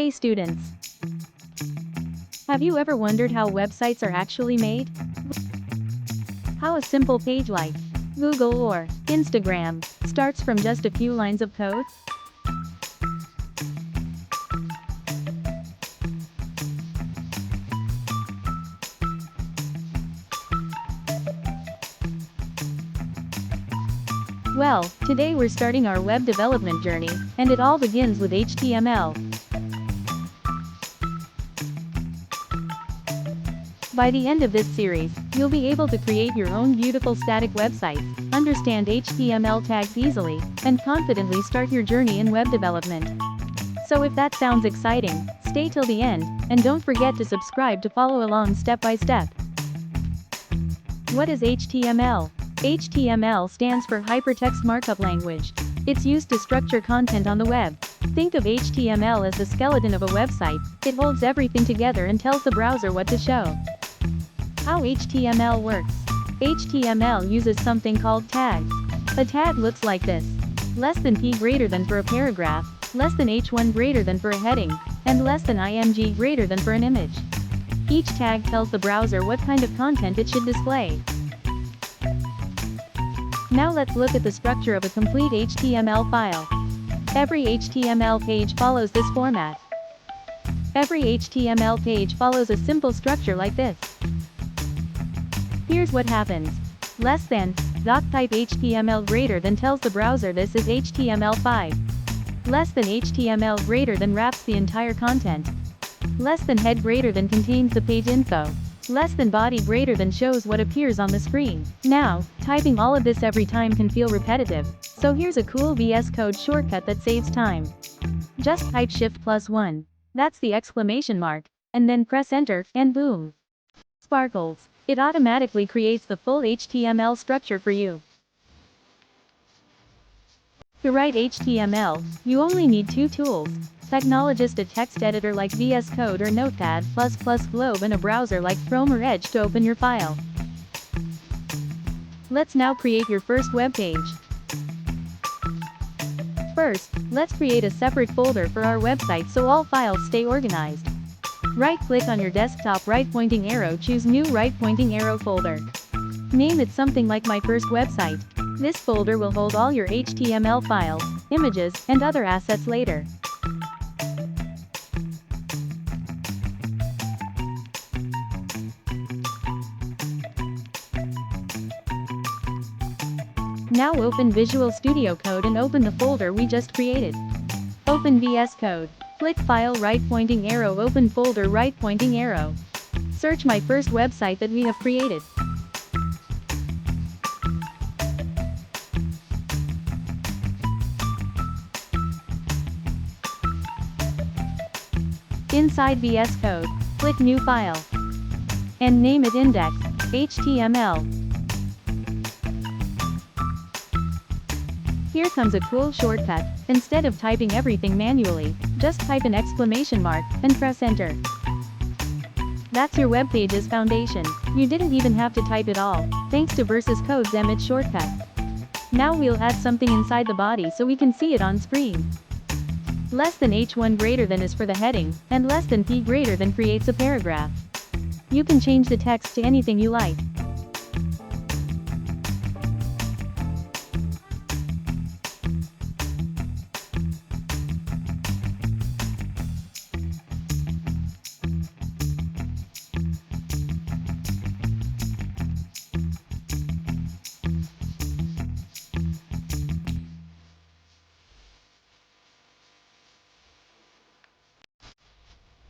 Hey students! Have you ever wondered how websites are actually made? How a simple page like Google or Instagram starts from just a few lines of code? Well, today we're starting our web development journey, and it all begins with HTML. By the end of this series, you'll be able to create your own beautiful static websites, understand HTML tags easily, and confidently start your journey in web development. So if that sounds exciting, stay till the end, and don't forget to subscribe to follow along step by step. What is HTML? HTML stands for Hypertext Markup Language. It's used to structure content on the web. Think of HTML as the skeleton of a website. It holds everything together and tells the browser what to show. How HTML works. HTML uses something called tags. A tag looks like this. Less than p greater than for a paragraph, less than h1 greater than for a heading, and less than img greater than for an image. Each tag tells the browser what kind of content it should display. Now let's look at the structure of a complete HTML file. Every HTML page follows this format. Every HTML page follows a simple structure like this. Here's what happens. Less than, doctype HTML greater than tells the browser this is HTML5. Less than HTML greater than wraps the entire content. Less than head greater than contains the page info. Less than body greater than shows what appears on the screen. Now, typing all of this every time can feel repetitive, so here's a cool VS Code shortcut that saves time. Just type Shift+1. That's the exclamation mark, and then press enter, and boom! Sparkles. It automatically creates the full HTML structure for you. To write HTML, you only need two tools. Technologist, a text editor like VS Code or Notepad++, Globe, and a browser like Chrome or Edge to open your file. Let's now create your first web page. First, let's create a separate folder for our website so all files stay organized. Right-click on your desktop, right-pointing arrow, choose New right-pointing arrow folder. Name it something like My First Website. This folder will hold all your HTML files, images, and other assets later. Now open Visual Studio Code and open the folder we just created. Open VS Code. Click File, right-pointing arrow, open folder, right-pointing arrow. Search My First Website that we have created. Inside VS Code, click New File. And name it index.html. Here comes a cool shortcut. Instead of typing everything manually, just type an exclamation mark, and press enter. That's your web page's foundation. You didn't even have to type it all, thanks to Versus Code's Emmet shortcut. Now we'll add something inside the body so we can see it on screen. Less than h1 greater than is for the heading, and less than p greater than creates a paragraph. You can change the text to anything you like.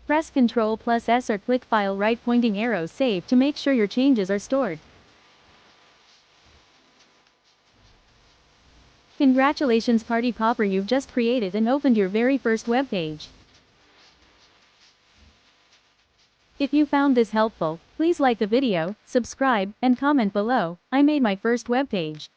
Press Ctrl+S or click File, right-pointing arrow, Save to make sure your changes are stored. Congratulations Party Popper, you've just created and opened your very first web page. If you found this helpful, please like the video, subscribe, and comment below. I made my first web page.